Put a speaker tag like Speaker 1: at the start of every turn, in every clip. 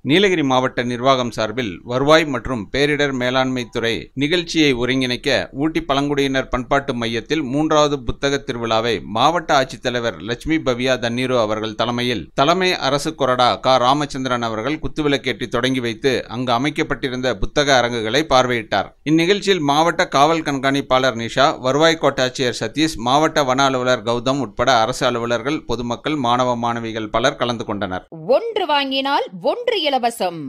Speaker 1: நீலகிரி மாவட்ட நிர்வாகம் சார்பில் வருவாய் மற்றும் பேரிடர் மேலாண்மை துறை நிகழ்ச்சியை ஒருங்கிணைக்க ஊட்டி பழங்குடியினர் பண்பாட்டு மையத்தில் 3வது புத்தக திருவிழாவை மாவட்ட ஆட்சித்தலைவர் லட்சுமி பவ்யா தண்ணீரு அவர்கள் தலைமையில் தலைமை அரசு கொறடா க. ராமச்சந்திரன் அவர்கள் குத்துவிளக்கேற்றி தொடங்கி வைத்து அங்கு அமைக்கப்பட்டிருந்த புத்தக அரங்குகளை பார்வையிட்டார். இந்நிகழ்ச்சியில் மாவட்ட காவல் கண்காணிப்பாளர் நிஷா, வருவாய் கோட்டாட்சியர் சதீஷ், மாவட்ட வன அலுவலர் கௌதம் உட்பட அரசு அலுவலர்கள், பொதுமக்கள், மாணவ மாணவிகள் பலர் கலந்து கொண்டனர்.
Speaker 2: ஒன்று வாங்கினால் ஒன்று இலவசம்.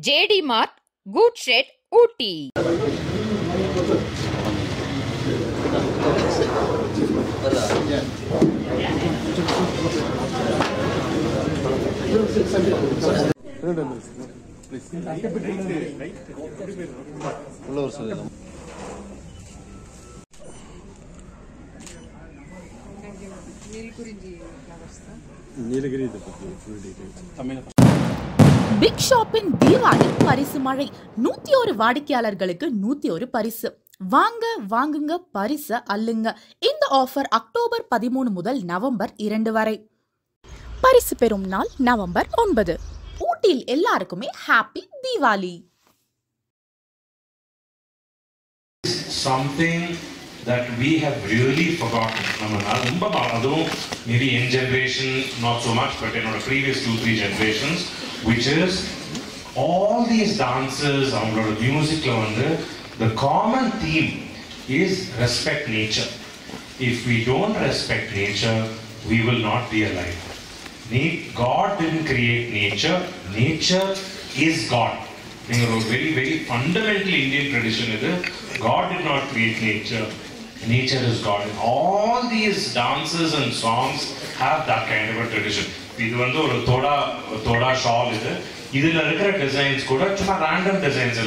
Speaker 2: ஜேடி மார்ட், குட் ஷெட், ஊட்டி.
Speaker 3: பிக் ஷாப்பின் தீபாவளி பரிசு மழை. 101 வாடிக்கையாளர்களுக்கு 101 பரிசு. வாங்குங்க பரிசு அள்ளுங்க. இந்த ஆஃபர் அக்டோபர் 13 முதல் நவம்பர் 2 வரை. பரிசு பெறும் நாள் நவம்பர் 9. ஊட்டியில் எல்லாருக்குமே happy Deepavali.
Speaker 4: Something that we have really forgotten. Maybe in generation not so much, but in our previous 2-3 generations, which is all these dances, music, the common theme is respect nature. If we don't respect nature, we will not be alive. God didn't create nature. Nature is God. Very, very fundamental Indian tradition is God did not create nature. Nature is God. And all these dances and songs have that kind of a tradition. This is a thoda shawl. These are designs, random designs.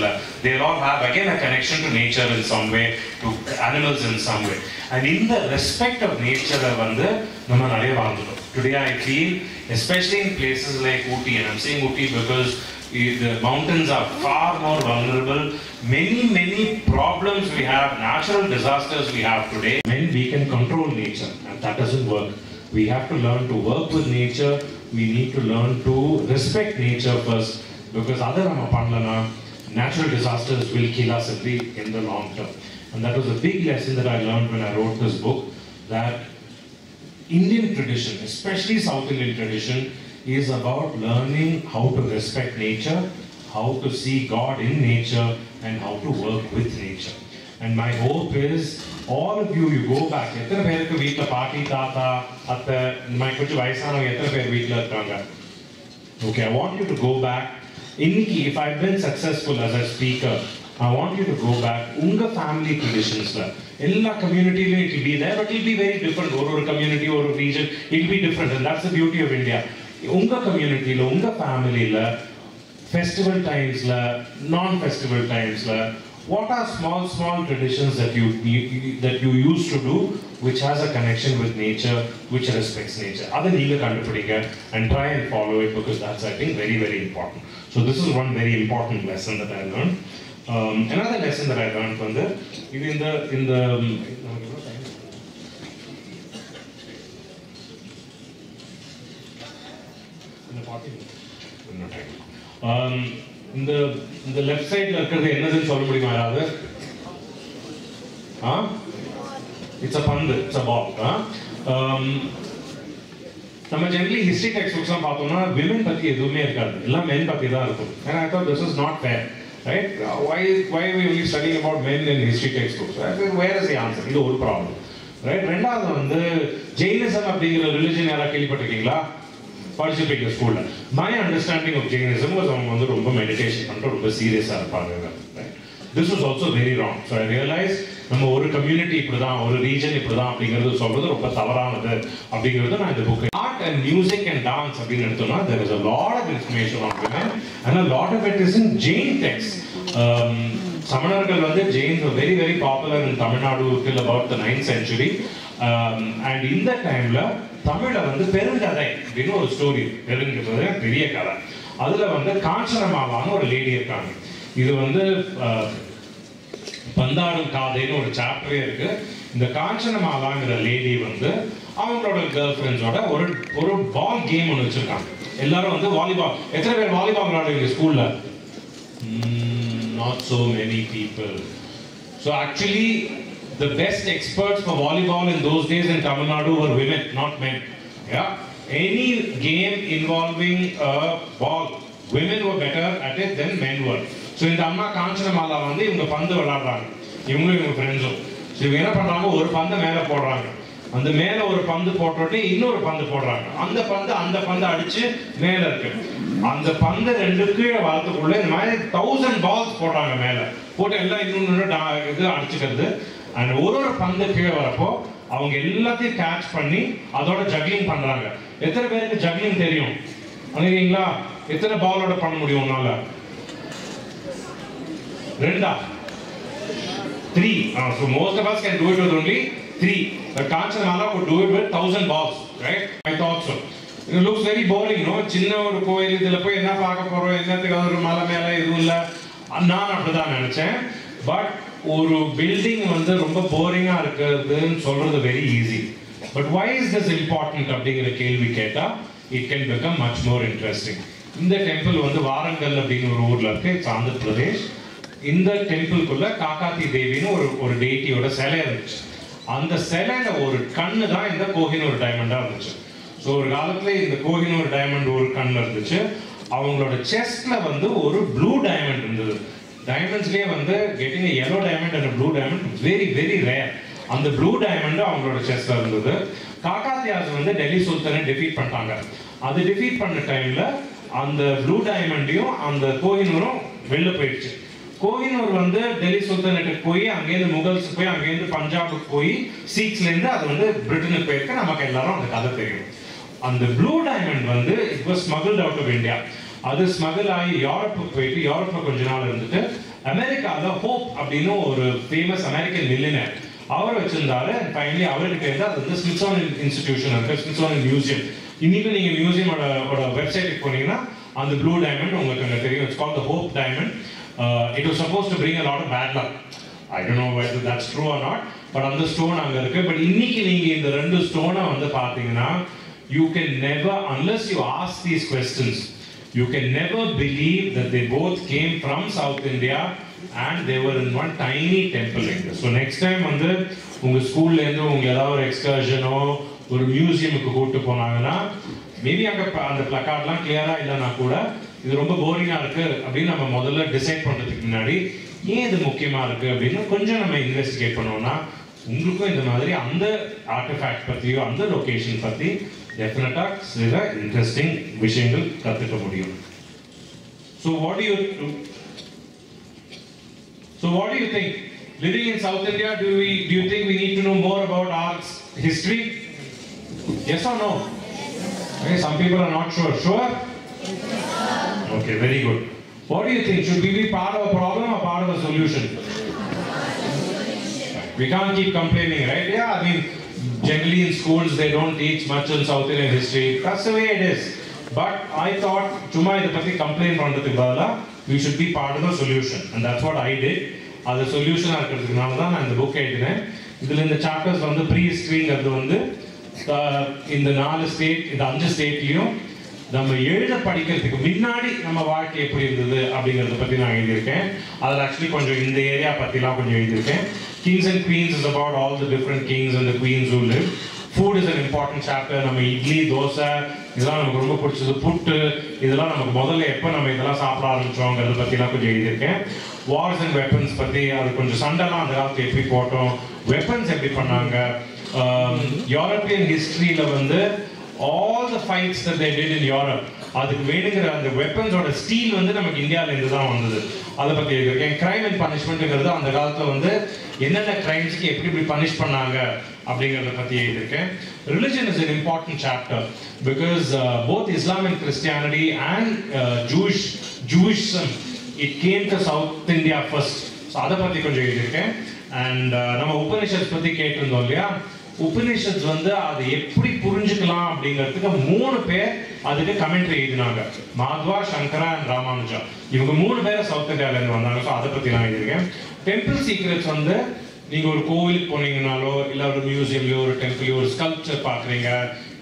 Speaker 4: They all have again a connection to nature in some way, to animals in some way. And in the respect of nature, today I feel, especially in places like Ooty, and I'm saying Ooty because the mountains are far more vulnerable. Many problems we have, natural disasters we have today. When we can control nature, and that doesn't work. We have to learn to work with nature. We need to learn to respect nature first, because other natural disasters will kill us in the long term. And that was a big lesson that I learned when I wrote this book, that Indian tradition, especially South Indian tradition, is about learning how to respect nature, how to see God in nature, and how to work with nature. And my hope is, all of you go back. Okay, I want you to go back. If I've been successful as a speaker, I want you to go back. Unga family traditions. Ella community it will be there, but it will be very different. Or community or region, it will be different, and that's the beauty of India. Unga community, unga family, festival times, non-festival times, what are small traditions that you used to do, which has a connection with nature, which respects nature? Other neenga kandupidiga and try and follow it, because that's, I think, very, very important. So this is one very important lesson that I learned. Another lesson that I learned from the left side it's a pand, it's a ball. Generally history textbooks women pati edume irukadu, ella men pati da irukum. And I thought this is not fair, right? Why are we only studying about men in history textbooks? I said, where is the answer? This is one problem, right? Rendavathu Jainism அப்படிங்கிற religion யாரா கேள்விப்பட்டிருக்கீங்களா? Participating school. My understanding of Jainism was ரொம்ப meditation பண்ற ரொம்ப சீரியஸா இருப்பாங்க. This was also very wrong. So I realized நம்ம ஒரு கம்யூனிட்டி இப்படிதான், ஒரு ரீஜன் இப்படிதான் அப்படிங்கிறது சொல்றது ரொம்ப தவறானது அப்படிங்கிறது நான் இந்த book. Art and music and dance அப்படின்னு எடுத்தோம்னா there is a lot of information on women, and a lot of it is in Jain texts. Samanargal Jains were very, very popular in Tamil Nadu till about the 9th century. And in that time தமிழ்ல பெருங்கதை அப்படின்னு ஒரு story, பெருங்கதை பெரிய கதை. அதுல காஞ்சனமாவான்னு ஒரு lady இருக்காங்க. இது பந்தாடும் காதைன்னு ஒரு சாப்டரே இருக்கு. இந்த காஞ்சனமாவாங்கிற லேடி அவங்களோட கேர்ள் ஃப்ரெண்ட்ஸோட ஒரு பால் கேம் ஒன்று வச்சிருக்காங்க. எல்லாரும் வந்து வாலிபால். எத்தனை பேர் வாலிபால் விளையாடுவீங்க ஸ்கூல்ல? Not so many people. So actually the best experts for volleyball in those days in Tamil Nadu were women, not men. Yeah, any game involving a ball, women were better at it than men were. So இந்த அம்மா காஞ்சனமாலா வந்து இவங்க பந்து விளையாடுறாங்க, இவங்களும் இவங்க ஃப்ரெண்ட்ஸும். So இவங்க என்ன பண்றாங்க, ஒரு பந்தை மேலே போடுறாங்க, அந்த மேல ஒரு பந்து போட்டுட்டு இன்னொரு பந்து போடுறாங்க, அந்த பந்து அடிச்சு மேல இருக்கு, அந்த பந்து ரெண்டு கீழே வரதுக்குள்ள இந்த மாதிரி 1000 பால்ஸ் போடுறாங்க மேல போட்டு, எல்லாம் இன்னொன்று இது அடிச்சுக்கிறது. அண்ட் ஒரு பந்து கீழே வரப்போ அவங்க எல்லாத்தையும் கேட்ச் பண்ணி அதோட ஜக்லிங் பண்றாங்க. எத்தனை பேருக்கு ஜக்லிங் தெரியும் பண்ணிருக்கீங்களா? எத்தனை பாலோட பண்ண முடியும் உன்னால? 2 3. So most of us can do it with only 3. But Kanchanamala could do it with 1000 balls, right? I thought so. It looks very boring, no? சின்ன ஒரு கோயில், இதுல போய் என்ன பார்க்க போறோம், என்னத்துக்கு ஒரு மலை மேல எதுவும் இல்லை, நான் அப்படிதான் நினைச்சேன். பட் ஒரு பில்டிங் வந்து ரொம்ப போரிங்கா இருக்குதுன்னு சொல்றது very easy. But why is this important அப்படிங்கிற கேள்வி கேட்டா it can become much more interesting. இந்த டெம்பிள் வந்து வாரங்கல் அப்படின்னு ஒரு ஊர்ல இருக்கு, இட்ஸ் ஆந்திர பிரதேஷ். இந்த டெம்பிள்குள்ள காக்காத்தி தேவின்னு ஒரு டெய்டியோட சிலை இருந்துச்சு. அந்த சிலையில ஒரு கண்ணு தான் இந்த கோஹினூர் டைமண்டா இருந்துச்சு. ஸோ ஒரு காலத்துல இந்த கோஹினூர் டைமண்ட் ஒரு கண்ணு இருந்துச்சு. அவங்களோட செஸ்ட்ல வந்து ஒரு ப்ளூ டைமண்ட் இருந்தது. டைமண்ட்ஸ்லேயே வந்து getting yellow diamond and blue diamond very very rare. அந்த ப்ளூ டைமண்ட் அவங்களோட செஸ்ட்ல இருந்தது. காக்காத்தியாஸ் வந்து டெல்லி சுல்தானை டிஃபீட் பண்ணிட்டாங்க. அது டிஃபீட் பண்ண டைம்ல அந்த ப்ளூ டைமண்டையும் அந்த கோஹினூரும் வெளில போயிடுச்சு. கோஹினூர் வந்து டெல்லி சுல்தானேட்டுக்கு போய் அங்கேருந்து முகல்ஸ் போய் அங்கேருந்து பஞ்சாபுக்கு போய் சீக்ஸ்லேருந்து அது வந்து பிரிட்டனுக்கு போயிருக்க நமக்கு எல்லாரும் அந்த கதை தெரியும். அந்த ப்ளூ டைமண்ட் வந்து it was smuggled out of India. அது ஸ்மகிள் ஆகி யூரோப்புக்கு போயிட்டு யூரோப்பில் கொஞ்ச நாள் இருந்துட்டு அமெரிக்காவில் ஹோப் அப்படின்னு ஒரு ஃபேமஸ் அமெரிக்கன் மில்லியனர் அவர் வச்சிருந்தாரு. ஃபைனலி அவர்கிட்ட இருந்து அது வந்து ஸ்மித்சோனியன் இன்ஸ்டிடியூஷன் இருக்கு, ஸ்மித்சோனியன் மியூசியம். இன்னைக்கு நீங்க மியூசியமோட வெப்சைட்டுக்கு போனீங்கன்னா அந்த ப்ளூ டைமண்ட் உங்களுக்கு அங்கே தெரியும். It's called the hope diamond. It was supposed to bring a lot of bad luck. I don't know whether that's true or not, but அந்த ஸ்டோன் அங்க இருக்கு. பட் இன்னைக்கு நீங்க இந்த ரெண்டு ஸ்டோனை வந்து பாத்தீங்கன்னா you can never, unless you ask these questions, you can never believe that they both came from South India and they were in one tiny temple like this. So next time வந்து உங்க ஸ்கூல்ல இருந்து உங்க ஏதாவது ஒரு எக்ஸ்கர்ஷனோ ஒரு மியூசியமுக்கு கூட்டு போனாங்கன்னா மேபி அங்க அந்த பிளக்கார்ட்லாம் கிளியரா இல்லைன்னா கூட இது ரொம்ப போரிங்கா இருக்கு அப்படின்னு நம்ம முதல்ல டிசைட் பண்றதுக்கு முன்னாடி ஏன் இது முக்கியமா இருக்கு அப்படின்னு கொஞ்சம் நம்ம இன்வெஸ்டிகேட் பண்ணோம்னா உங்களுக்கும் இந்த மாதிரி அந்த ஆர்டிஃபேக்ட் பத்தியோ அந்த லொகேஷன் பத்தி டெஃபினட்டா சில இன்ட்ரெஸ்டிங் விஷயங்கள் கத்துக்க முடியும். So what do you think? Living in South India, do you think we need to know more about our history? Yes or no? Okay, some people are not sure. Sure? Okay, very good. What do you think? Should we be part of a problem or part of a solution? We can't keep complaining, right? Yeah, I mean, generally in schools they don't teach much on South Indian history. That's the way it is. But I thought, chuma idha pathi complain pandradhukku badala, we should be part of the solution, and that's what I did. Adu solution ah irukradhuknaala dhaan நான் இந்த book எழுதினேன். இதுல இந்த chapters வந்து pre-historyங்கிறது வந்து இந்த 4 state, இந்த 5 ஸ்டேட்லயும் நம்ம எழுத படிக்கிறதுக்கு முன்னாடி நம்ம வாழ்க்கை எப்படி இருந்தது அப்படிங்கறத பத்தி நான் எழுதியிருக்கேன். அதில் ஆக்சுவலி கொஞ்சம் இந்த ஏரியா பத்திலாம் கொஞ்சம் எழுதியிருக்கேன். Kings and Queens is about all the different kings and the queens who lived. Food is an important chapter. நம்ம இட்லி, தோசை இதெல்லாம் நமக்கு ரொம்ப பிடிச்சது, புட்டு இதெல்லாம் நமக்கு முதல்ல எப்போ நம்ம இதெல்லாம் சாப்பிட ஆரம்பிச்சோங்கிறத பற்றிலாம் கொஞ்சம் எழுதியிருக்கேன். வார்ஸ் அண்ட் வெப்பன்ஸ் பற்றி, அது கொஞ்சம் சண்டைலாம் அந்த காலத்தில் எப்படி போட்டோம், வெப்பன்ஸ் எப்படி பண்ணாங்க, யூரோப்பியன் ஹிஸ்ட்ரியில் வந்து all the fights that they did in Europe, அதுக்கு வேணுங்கிற அந்த வெப்பன்ஸோட ஸ்டீல் வந்து நமக்கு இந்தியாவிலேருந்து தான் வந்தது. அதை பற்றி எழுதியிருக்கேன். கிரைம் அண்ட் பனிஷ்மெண்ட்டுங்கிறது அந்த காலத்தில் வந்து என்னென்ன கிரைம்ஸுக்கு எப்படி பனிஷ் பண்ணாங்க அப்படிங்கிறத பற்றி எழுதியிருக்கேன். Religion is an important chapter because both Islam and Christianity and Jewishism, it came to South India first. So அதை பற்றி கொஞ்சம் எழுதியிருக்கேன். அண்ட் நம்ம உபனிஷத் பற்றி கேட்டிருந்தோம் இல்லையா, உபனிஷத் வந்து அதை எப்படி புரிஞ்சுக்கலாம் அப்படிங்கிறதுக்கு 3 பேர் அதுக்கு கமெண்ட்ரி எழுதினாங்க. மாத்வா, சங்கரா அண்ட் ராமானுஜா. இவங்க 3 பேர் சவுத் இந்தியாவிலேருந்து வந்தாங்க. ஸோ அதை பற்றி நான் எழுதியிருக்கேன். டெம்பிள் சீக்ரெட்ஸ் வந்து நீங்க ஒரு கோவிலுக்கு போனீங்கனாலோ இல்ல ஒரு மியூசியம்லயோ ஒரு டெம்பிள்லயோ ஒரு ஸ்கல்ப்சர் பாக்குறீங்க,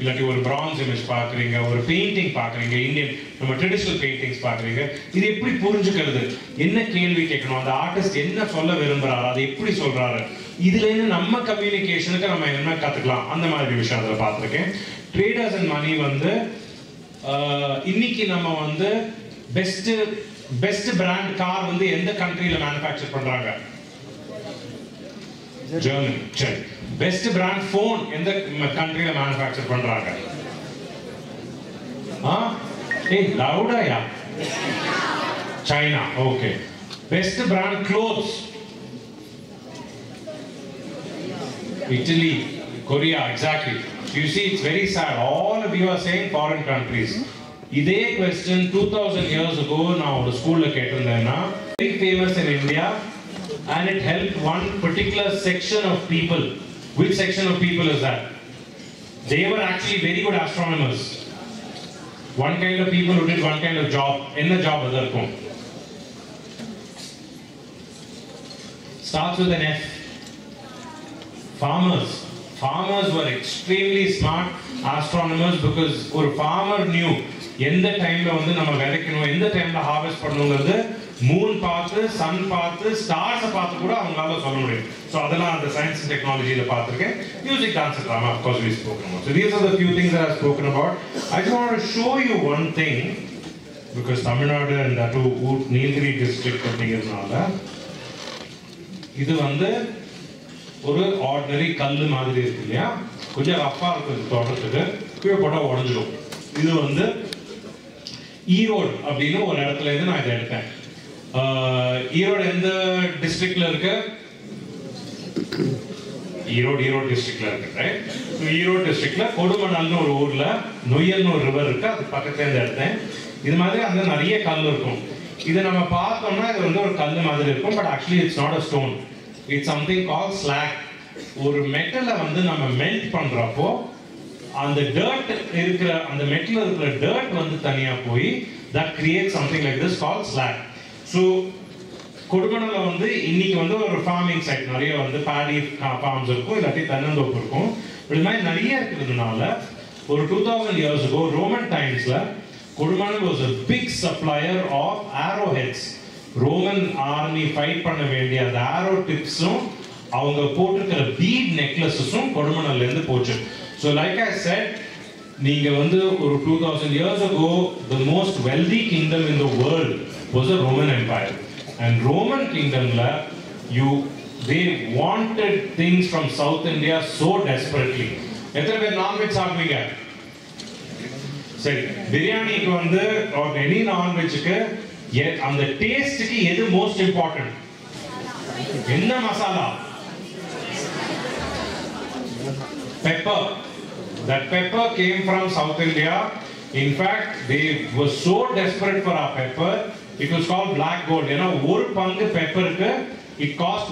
Speaker 4: இல்லாட்டி ஒரு பிரான்ஸ் இமேஜ் பாக்குறீங்க, ஒரு பெயிண்டிங் பாக்குறீங்க, இந்தியன் நம்ம ட்ரெடிஷனல் பெயிண்டிங்ஸ் பாக்குறீங்க, இது எப்படி புரிஞ்சுக்கிறது, என்ன கேள்வி கேட்கணும், அந்த ஆர்டிஸ்ட் என்ன சொல்ல விரும்புறாரு, அதை எப்படி சொல்றாரு, இதுல இருந்து நம்ம கம்யூனிகேஷனுக்கு நம்ம என்ன கத்துக்கலாம், அந்த மாதிரி விஷயம் அதில் பார்த்துருக்கேன். ட்ரேடர்ஸ் அண்ட் மணி வந்து இன்னைக்கு நம்ம வந்து பெஸ்ட் பிராண்ட் கார் வந்து எந்த கண்ட்ரியில மேனுஃபேக்சர் பண்றாங்க? ஜெர்மனி. சரி, பெஸ்ட் பிராண்ட் போன் எந்த கண்ட்ரியில மேனுஃபேக்சர் பண்றாங்க? ஏய் லவுடாயா? China. Okay. Best brand clothes? Italy, Korea, exactly. You see, it's very sad. All of you are saying foreign countries. இதே question 2000 years ago நான் ஒரு ஸ்கூல்ல கேட்டிருந்தேன்னா, very famous in India, and it helped one particular section of people. Which section of people is that? They were actually very good astronomers. One kind of people who did one kind of job. என்ன job அது இருக்கும்? Starts with an F. Farmers. Farmers were extremely smart astronomers because ஒரு farmer knew எந்த டைம்ல வந்து நம்ம விதைக்கணும், எந்த டைம்ல ஹார்வெஸ்ட் பண்ணணுங்கிறது மூன் பார்த்து, சன் பார்த்து, ஸ்டார்ஸை பார்த்து கூட அவங்களால சொல்ல முடியும். ஸோ அதெல்லாம் அந்த சயின்ஸ் அண்ட் டெக்னாலஜியில் பார்த்துருக்கேன். Music, dance, drama, of course we spoken about. So these are the few things that I've spoken about. I just want to show you one thing because Tamil Nadu and that Nilgiri district அப்படிங்கிறதுனால இது வந்து ஒரு ordinary கல் மாதிரி இருக்கு இல்லையா, கொஞ்சம் Rafah இருக்குது தோட்டத்துக்கு, கீழே போட்டால் உடஞ்சிடும். இது வந்து ஈரோடு அப்படின்னு ஒரு இடத்துல இருந்து நான் இதை எடுத்தேன். ஈரோடு எந்த டிஸ்ட்ரிக்ட்ல இருக்கு? ஈரோடு டிஸ்ட்ரிக்ட்ல இருக்கு, ரைட்? ஈரோடு டிஸ்ட்ரிக்ட்ல கொடுமணல்னு ஒரு ஊர்ல நொய்யல்னு ஒரு ரிவர் இருக்கு, அது பக்கத்துல இருந்து எடுத்தேன். இது மாதிரி அங்க நிறைய கல் இருக்கும். இதை நம்ம பார்த்தோம்னா இது வந்து ஒரு கல் மாதிரி இருக்கும், but actually it's not a stone, it's something call slack. ஒரு மெட்டலை வந்து நம்ம மெல்ட் பண்றப்போ அந்த டர்ட் இருக்கிற அந்த மெட்டல் இருக்கிற டர்ட் வந்து தனியா போய் that creates something like this called slag. So கொடுமணல்ல வந்து இன்னைக்கு வந்து ஒரு ஃபார்மிங் சைட் நிறைய வந்து பாடி ஃபார்ம்ஸ் இருக்கும், இல்லாட்டி தென்னந்தோப்பு இருக்கும். இது மாதிரி நிறைய இருக்கிறதுனால ஒரு 2000 years ago ரோமன் டைம்ஸ்ல Kodumanal was a big supplier of arrowheads. Roman army fight பண்ண வேண்டிய அந்த ஆரோ டிப்ஸும் அவங்க போட்டிருக்கிற பீட் நெக்லஸஸும் கொடுமணல்ல இருந்து போச்சு. So like I said, நீங்க வந்து ஒரு 2000 years ago the most wealthy kingdom in the world was the Roman Empire, and Roman kingdomல they wanted things from South India so desperately. எத்தனை பேர் நான்வெஜ் சாப்பிடுவீங்க? சரி, பிரியாணிக்கு வந்து எனி நான்வெஜ்க்கு அந்த டேஸ்ட்க்கு எது மோஸ்ட் இம்பார்ட்டன்ட்? என்ன masala? Pepper. That pepper came from South India. In fact, they were so desperate for our pepper, it was called black gold. You know, one panga pepper, it cost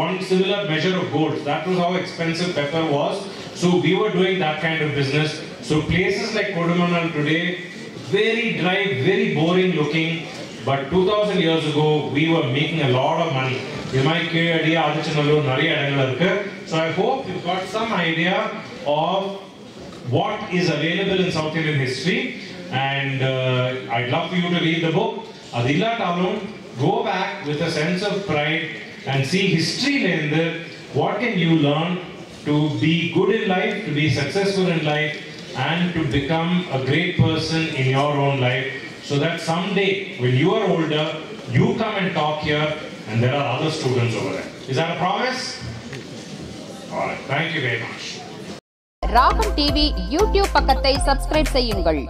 Speaker 4: one similar measure of gold. That was how expensive pepper was. So we were doing that kind of business. So places like Kodumanal today, very dry, very boring looking, but 2000 years ago, we were making a lot of money. So I hope you've got some idea of what is available in South Indian history, and I'd love for you to read the book. Adilla Talum, go back with a sense of pride and see history lende. What can you learn to be good in life, to be successful in life, and to become a great person in your own life, so that someday when you are older, you come and talk here and there are other students over there. Is that a promise? All right, thank you very much.
Speaker 2: ராகம் TV YouTube பக்கத்தை subscribe செய்யுங்கள்.